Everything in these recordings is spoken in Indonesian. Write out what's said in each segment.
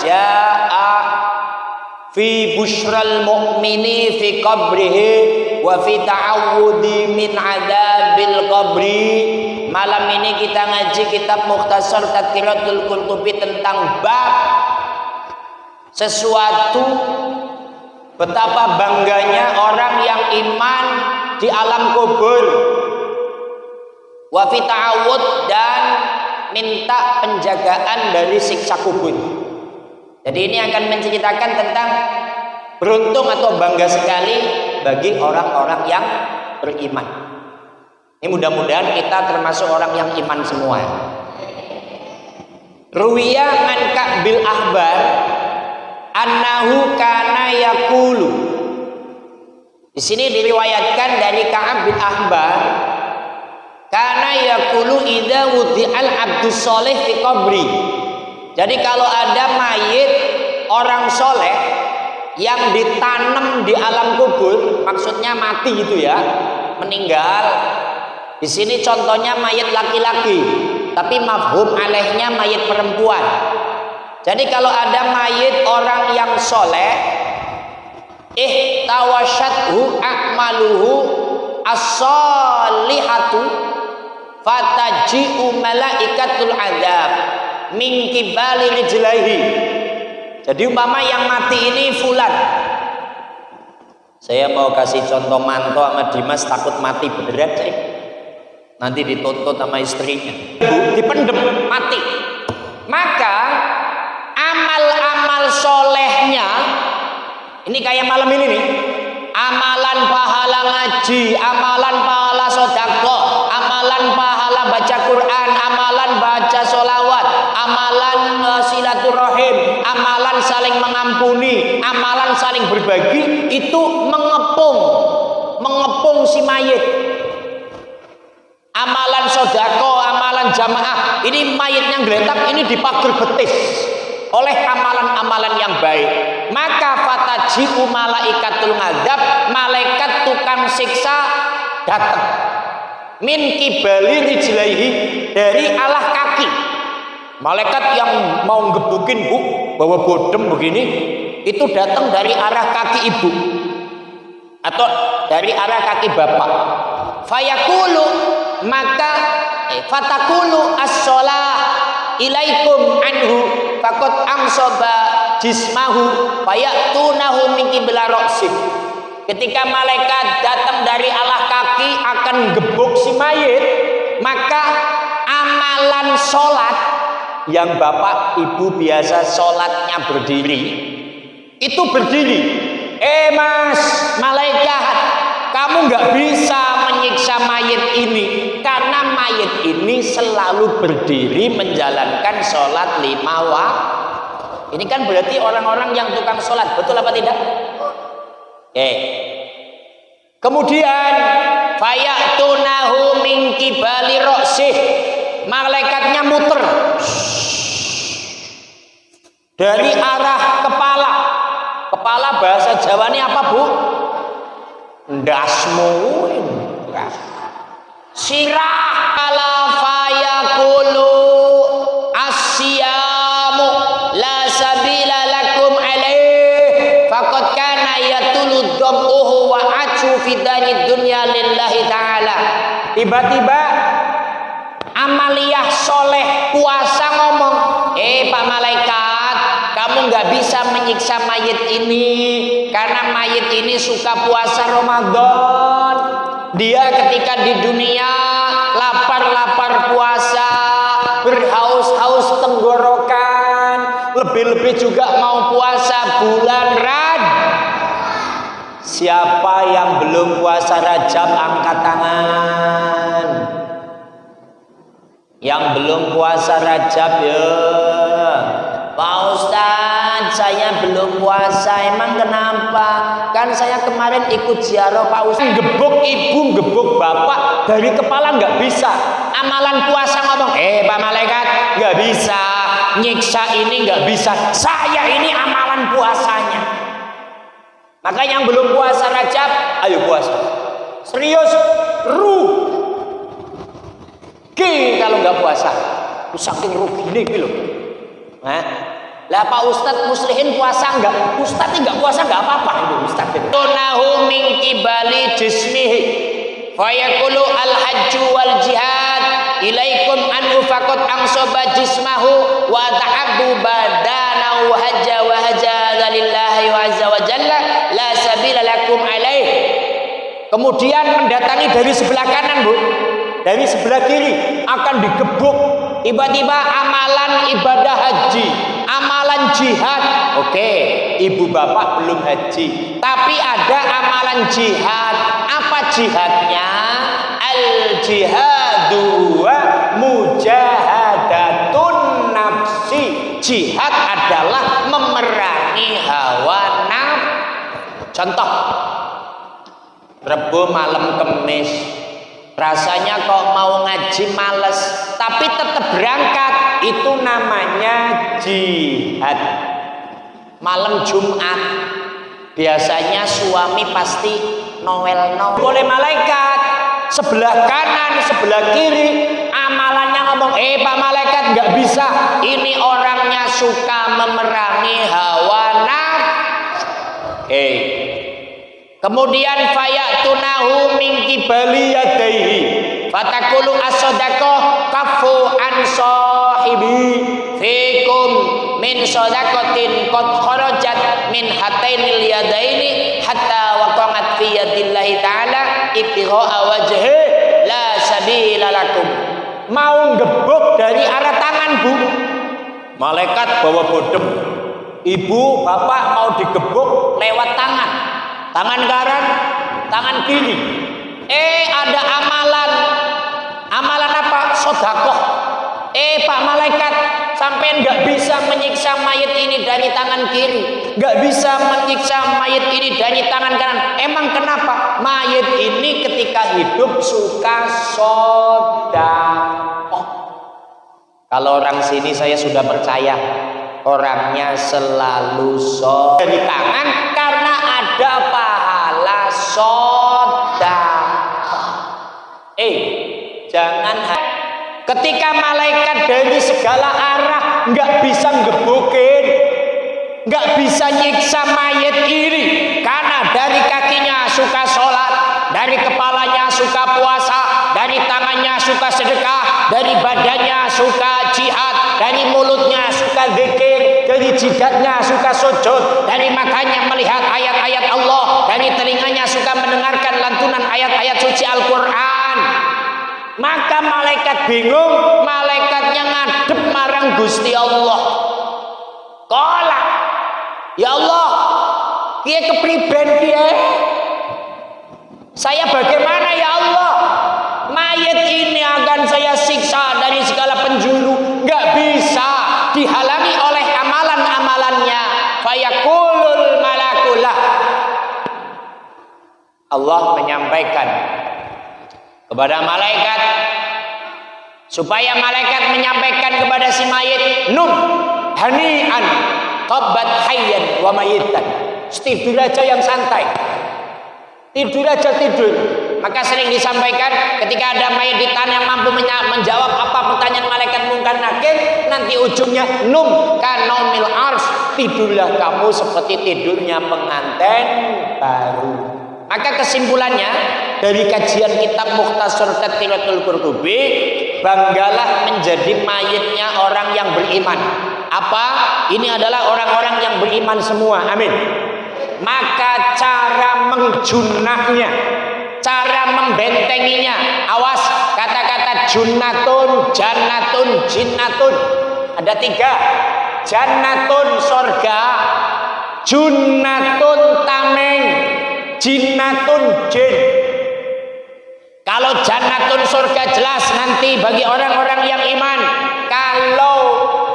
jaa fi busyral mu'mini fi qabrihi wa fi ta'awudi min adabil qabri. Malam ini kita ngaji kitab Mukhtasar Tadhkiratul Qurtubi tentang bab sesuatu betapa bangganya orang yang iman di alam kubur, wa fi ta'awud, dan minta penjagaan dari siksa kubur. Jadi ini akan menceritakan tentang beruntung atau bangga sekali bagi orang-orang yang beriman. Ini mudah-mudahan kita termasuk orang yang iman semua. Ruwiya an Ka'bil Ahbar annahu kana yaqulu. Di sini diriwayatkan dari Ka'ab bin Ahbar, kana yaqulu idza wudi'al abdus sholih fi qabri. Jadi kalau ada mayit orang soleh yang ditanam di alam kubur, maksudnya mati gitu ya, meninggal. Di sini contohnya mayit laki-laki, tapi mafhum alaihnya mayit perempuan. Jadi kalau ada mayit orang yang soleh, ihtawasyathu a'maluhu as-solihatu fataji'u malaikatul adzab min kibali rijlaihi. Jadi umpama yang mati ini fulan. Saya mau kasih contoh Manto sama Dimas takut mati beneran saya. Nanti dituntut sama istrinya. Dipendem mati. Maka amal-amal solehnya ini kayak malam ini nih, amalan pahala ngaji, amalan pahala sedekah, amalan pahala baca Quran, amalan baca sholawat, amalan silaturahim, amalan saling mengampuni, amalan saling berbagi, itu mengepung si mayit. Amalan sedekah, amalan jamaah, ini mayitnya geletak, ini dipager betis oleh amalan-amalan yang baik. Maka fataji'u malaikatul ngadzab, malaikat tukang siksa datang. Min kibali rijlaihi, dari alah kaki. Malaikat yang mau ngebukin bu, bawa bodem begini, itu datang dari arah kaki ibu atau dari arah kaki bapak. Fayaqulu, maka fatakulu as-shalah ilaikum anhu faqad amsaba jismahu fayatunahu min qibla ra'sih. Ketika malaikat datang dari alah kaki akan gebuk si mayit, maka amalan sholat yang bapak ibu biasa sholatnya berdiri, itu berdiri. Mas, malaikat, kamu nggak bisa menyiksa mayit ini karena mayit ini selalu berdiri menjalankan sholat 5 waktu. Ini kan berarti orang-orang yang tukang sholat, betul apa tidak? Kemudian fayatunahu min qibali ra'sih, malaikatnya muter dari arah kepala. Kepala bahasa Jawa ini apa, Bu? Ndasmu. Sirah ala fayaqulu asyamu la sabila lakum alaih faqad kana yatulu dhabuhu wa acu fidani dunya lillahi ta'ala. Tiba-tiba amaliyah soleh puasa ngomong, Pak malaikat, kamu nggak bisa menyiksa mayit ini karena mayit ini suka puasa Ramadan. Dia ketika di dunia lapar-lapar puasa, berhaus-haus tenggorokan, lebih-lebih juga mau puasa bulan Rajab. Siapa yang belum puasa Rajab angkat tangan. Yang belum puasa Rajab ya. Pak Ustadz, saya belum puasa. Emang kenapa? Kan saya kemarin ikut ziarah Pak Ustadz. Gebuk ibu, gebuk bapak, dari kepala nggak bisa. Amalan puasa ngomong, Pak malaikat, nggak bisa. Nyiksa ini nggak bisa. Saya ini amalan puasanya. Maka yang belum puasa Rajab, ayo puasa. Serius, rugi kalau nggak puasa. Saking rugi ini loh. Lah Pak Ustadz muslihin puasa enggak? Ustadz enggak puasa enggak apa-apa itu Ustadz. Tunahu min kibali jismihi fayaqulu al hajju wal jihad ilaikum an ufaqat angsoba jismahu wa ta'abbu badanahu hajja wa hajja lillahi wa azza wa jalla la sabila lakum alaih. Kemudian mendatangi dari sebelah kanan, Bu, dari sebelah kiri akan digebuk tiba-tiba amalan ibadah haji, amalan jihad. Oke, ibu bapak belum haji, tapi ada amalan jihad. Apa jihadnya? Al jihadu wa mujahadatun nafsi. Jihad adalah memerangi hawa nafsu. Contoh, Rebo malam Kemis, rasanya kok mau ngaji males, tapi tetap berangkat, itu namanya jihad. Malam Jumat, biasanya suami pasti Noel oleh malaikat sebelah kanan, sebelah kiri, amalannya ngomong, Pak malaikat nggak bisa, ini orangnya suka memerangi hawa nafsu. Kemudian fayatunahu min qibali yadaihi fatakulu as-sadaqah kafu an sahibi fikum min sadaqatin qad kharajat min hatainil yadaini hatta waqa'at fi yadillahi ta'ala ibtigha'a wajhi la sabila lakum. Mau gebuk dari arah tangan, Bu, malaikat bawa bodem, ibu bapak mau digebuk lewat tangan kanan, tangan kiri. Ada amalan apa? Sedekah. Pak malaikat, sampean nggak bisa menyiksa mayit ini dari tangan kiri, nggak bisa menyiksa mayit ini dari tangan kanan. Emang kenapa? Mayit ini ketika hidup suka sedekah. Kalau orang sini saya sudah percaya, orangnya selalu sedekah dari tangan karena ada pahala sedekah. Jangan ketika malaikat dari segala arah nggak bisa ngebukin, nggak bisa nyiksa mayit ini karena dari kakinya suka sholat, dari kepalanya suka puasa, dari tangannya suka sedekah, dari badannya suka jihad, dari mulutnya suka zikir, dari jidatnya suka sujud, dari matanya melihat ayat-ayat Allah, dari telinganya suka mendengarkan lantunan ayat-ayat suci Al-Quran. Maka malaikat bingung, malaikatnya ngadep marang Gusti Allah. Qala, ya Allah, kiye kepriben kiye? Saya bagaimana ya Allah? Mayit ini akan saya siksa dari segala penjuru, nggak bisa dihalangi oleh amalan-amalannya. Fayaqulul malakulah. Allah menyampaikan kepada malaikat supaya malaikat menyampaikan kepada si mayit, num hanian tabat hayyan wa mayitan. Tidur aja yang santai, tidur aja tidur. Maka sering disampaikan ketika ada mayit ditanya mampu menjawab apa pertanyaan malaikat mungkar nakir, nanti ujungnya num kanomil ars, tidurlah kamu seperti tidurnya pengantin baru. Maka kesimpulannya dari kajian kitab Mukhtasar Tadkiratul Qurtubi, banggalah menjadi mayitnya orang yang beriman. Apa? Ini adalah orang-orang yang beriman semua. Amin. Maka cara menjunahnya, cara membentenginya, awas kata-kata junnatun, jannatun, jinnatun. Ada 3. Jannatun sorga, junnatun tameng, jinnatun jin. Kalau jannatun surga jelas nanti bagi orang-orang yang iman. Kalau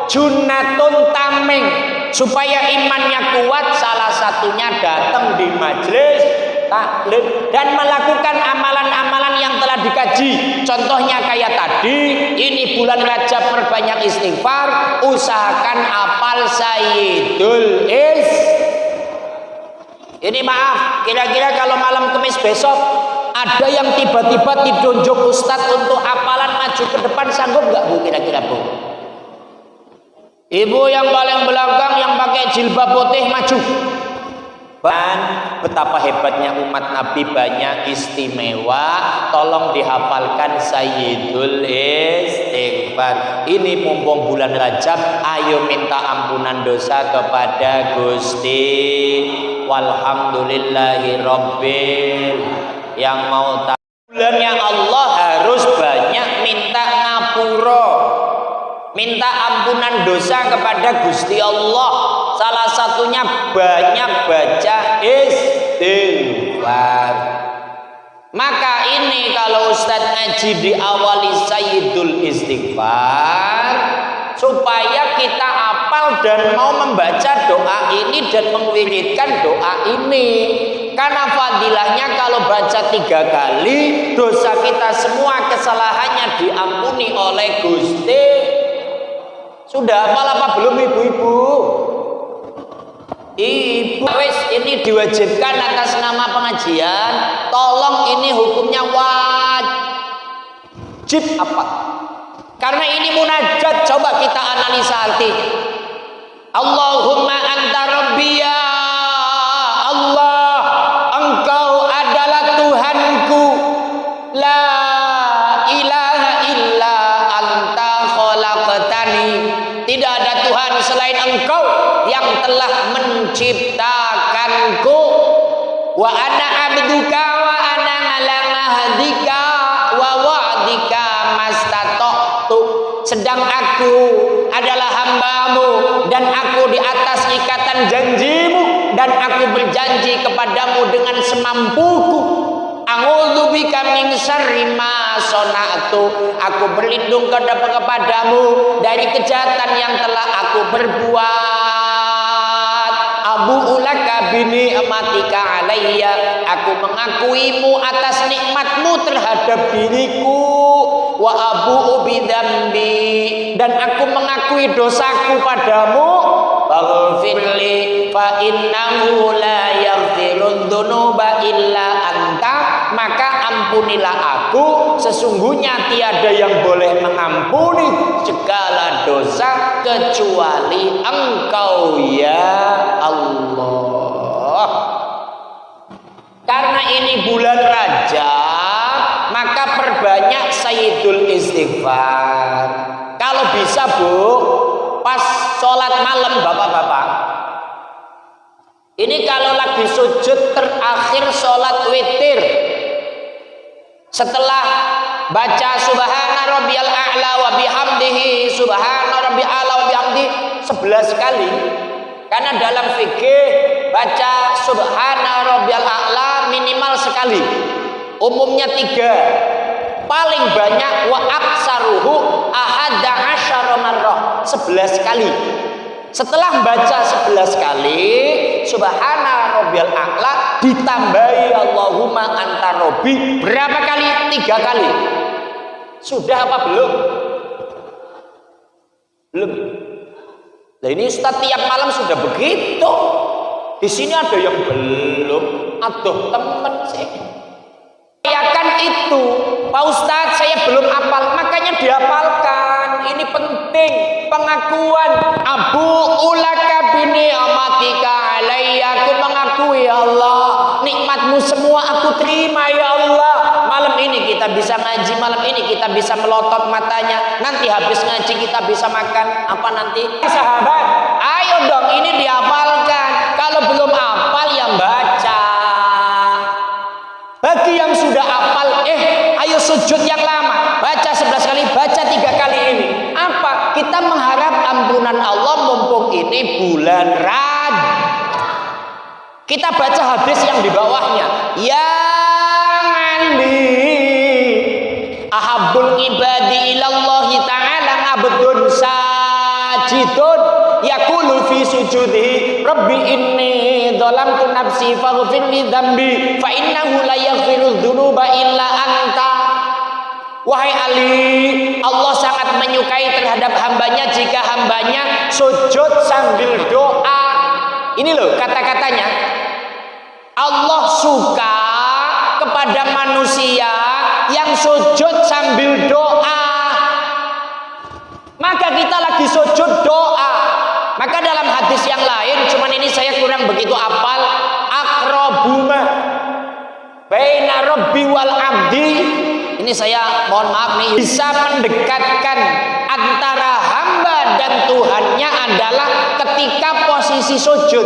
junnatun tameng, supaya imannya kuat, salah satunya datang di majelis taklim dan melakukan amalan-amalan yang telah dikaji. Contohnya kayak tadi, ini bulan Rajab perbanyak istighfar, usahakan apal Sayyidul Is. Ini maaf, kira-kira kalau malam Kemis besok ada yang tiba-tiba ditunjuk Ustadz untuk hafalan maju ke depan, sanggup nggak Bu? Kira-kira Bu? Ibu yang paling belakang yang pakai jilbab putih maju. Dan betapa hebatnya umat Nabi, banyak istimewa. Tolong dihafalkan Sayyidul Istighfar. Ini mumpung bulan Rajab, ayo minta ampunan dosa kepada Gusti. Walhamdulillahi Rabbil. Yang mau tahu bulannya Allah harus banyak minta ngapura, minta ampunan dosa kepada Gusti Allah. Salah satunya banyak baca istighfar. Maka ini kalau Ustadz ngaji diawali Sayyidul Istighfar, supaya kita hafal dan mau membaca doa ini dan mengiritkan doa ini. Karena fadilahnya kalau baca 3 kali, dosa kita semua kesalahannya diampuni oleh Gusti. Sudah hafal apa belum ibu-ibu? Ibu, wes ini diwajibkan atas nama pengajian. Tolong ini hukumnya wajib apa? Karena ini munajat, coba kita analisa artinya. Allahumma anta rabbi ya Allah, engkau adalah Tuhanku. La ilaha illa anta khalaqtani. Tidak ada Tuhan selain engkau yang telah menciptakanku. Wa ana abduka wa ana ala mahdika wa wa'dika mastata'tu. Sedang aku adalah hambamu dan aku di atas ikatan janjimu, dan aku berjanji kepadamu dengan semampuku. A'udzubika min syarri ma sana'tu. Aku berlindung kepadamu dari kejahatan yang telah aku berbuat. Abu ulaka bini amatika alayya. Aku mengakuimu atas nikmatmu terhadap diriku. Wa abu bidambi, dan aku mengakui dosaku padamu. Faghfirli fa innahu la yaghfirudz dzunuba illa anta. Maka ampunilah aku, sesungguhnya tiada yang boleh mengampuni segala dosa kecuali engkau ya Allah. Karena ini bulan Rajab, maka perbanyak Sayyidul Istighfar. Kalau bisa bu, pas sholat malam bapak-bapak, ini kalau lagi sujud terakhir sholat witir, setelah baca subhana rabbiyal a'la wa bihamdihi, subhana rabbiyal a'la wa bihamdihi 11 kali. Karena dalam fikih baca subhana rabbiyal a'la minimal sekali, umumnya 3, paling banyak wa aksaruhu ahadda asyara marrah, 11 kali. Setelah baca 11 kali subhana rabbiyal a'la ditambahi Allahumma anta rabbi berapa kali? 3 kali. Sudah apa belum? Belum. Nah ini Ustaz tiap malam sudah begitu. Di sini ada yang belum. Aduh temen sih. Kan itu Pak Ustadz saya belum hafal, makanya dihafalkan. Ini penting pengakuan. Abu ulaka bini amatika alayya. Aku mengakui ya Allah, nikmatmu semua aku terima ya Allah. Malam ini kita bisa ngaji, malam ini kita bisa melotot matanya, nanti habis ngaji kita bisa makan apa nanti? Sahabat, ayo dong ini dihafalkan. Kalau belum hafal yang baca. Bagi yang sudah hafal, ayo sujud yang lama, baca 11 kali, baca 3 kali ini. Apa? Kita mengharap ampunan Allah mumpung ini bulan Rajab. Kita baca hadis yang di bawahnya. Ya Ali, ahabbul ibadi ilallahi ta'ala abdun sajidun yaqulu fi sujudi rabbi inni dzalamtu nafsi faghfir li dzambi fa innahu la yaghfirudz dzunuba illa anta. Wahai Ali, Allah sangat menyukai terhadap hambanya jika hambanya sujud sambil doa. Ini loh kata-katanya. Allah suka kepada manusia yang sujud sambil doa. Maka kita lagi sujud doa. yang begitu apal, aqrabuma baina rabbi wal abdi. Ini saya mohon maaf nih, bisa mendekatkan antara hamba dan Tuhannya adalah ketika posisi sujud.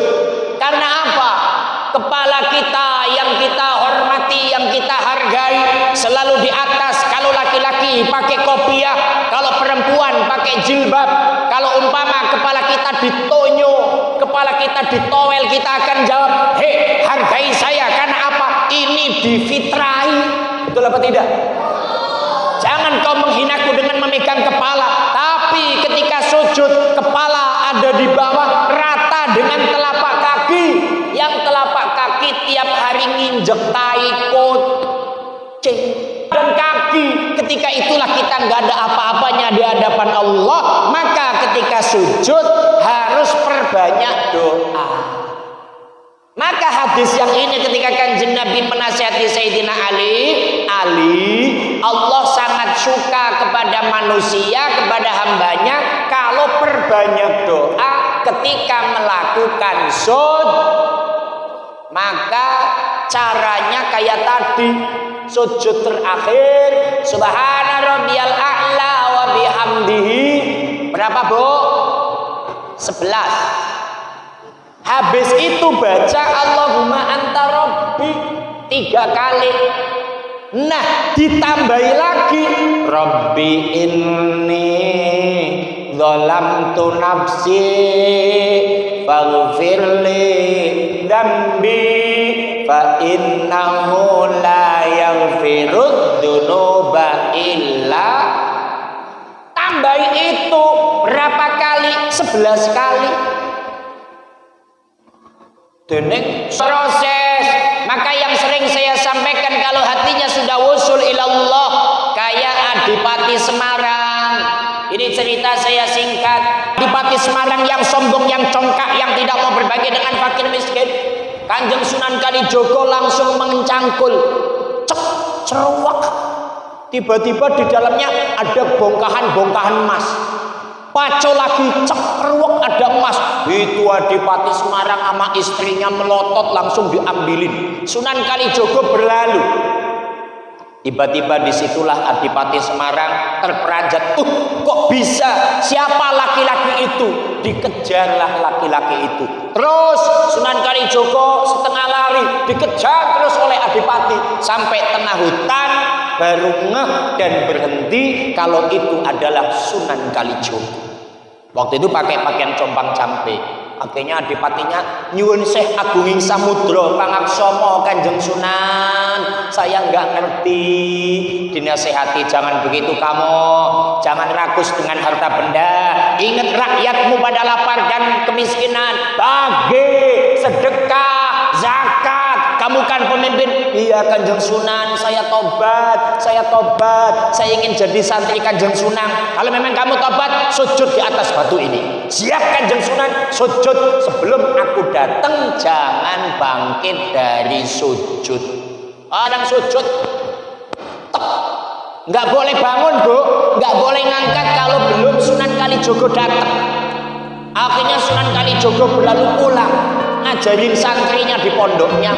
Karena apa? Kepala kita yang kita hormati, yang kita hargai selalu di atas. Kalau laki-laki pakai kopiah, kalau perempuan pakai jilbab. Kalau umpama kepala kita ditonyo, kepala kita ditowel, kita akan jawab, hei, hargai saya. Karena apa? Ini difitrai. Betul apa tidak? Jangan kau menghinaku dengan memegang kepala. Tapi ketika sujud, kepala ada di bawah, rata dengan telapak kaki. Yang telapak kaki tiap hari nginjek tai kucing dan kaki. Ketika itulah kita nggak ada apa-apanya di hadapan Allah. Maka ketika sujud harus perbanyak doa. Maka hadis yang ini ketika Kanjeng Nabi menasihati Sayyidina Ali, Allah sangat suka kepada manusia, kepada hambanya kalau perbanyak doa ketika melakukan maka caranya kayak tadi, sujud terakhir subhana rabbiyal a'la wa bihamdihi berapa, Bu? 11. Habis itu baca Allahumma anta rabbi 3 kali. Nah, ditambahi lagi Rabbi inni zalamtu nafsi faghfirli dzambi fa innahu la yaghfirud dzunuba illa. Tambahi itu berapa kali? 11 kali. Dening proses. Maka yang sering saya sampaikan, kalau hatinya sudah wusul ilallah kayak Adipati Semarang. Ini cerita saya singkat. Adipati Semarang yang sombong, yang congkak, yang tidak mau berbagi dengan fakir miskin. Kanjeng Sunan Kalijogo langsung mencangkul, cek, ceruak. Tiba-tiba di dalamnya ada bongkahan-bongkahan emas. Paco lagi, cekruk, ada emas. Itu Adipati Semarang sama istrinya melotot, langsung diambilin. Sunan Kalijogo berlalu. Tiba-tiba disitulah Adipati Semarang terperanjat. Kok bisa? Siapa laki-laki itu? Dikejarlah laki-laki itu. Terus Sunan Kalijogo setengah lari, dikejar terus oleh Adipati sampai tengah hutan. Baru ngeh dan berhenti kalau itu adalah Sunan Kalijogo. Waktu itu pakai pakaian compang camping. Akhirnya Adipatinya nyuwun Syekh Agunging Samudra Pangaksomo Kanjeng Sunan, saya nggak ngerti. Dinasehati, jangan begitu kamu, jangan rakus dengan harta benda. Ingat rakyatmu pada lapar dan kemiskinan, bagi sedekah, zakat. Kamu kan pemimpin. Iya Kanjeng Sunan, saya tobat, saya ingin jadi santri Kanjeng Sunan. Kalau memang kamu tobat, sujud di atas batu ini. Siap Kanjeng Sunan, sujud. Sebelum aku datang, jangan bangkit dari sujud. Orang sujud, nggak boleh bangun, Bu, nggak boleh ngangkat kalau belum Sunan Kalijogo datang. Akhirnya Sunan Kalijogo berlalu pulang, ngajarin santrinya di pondoknya.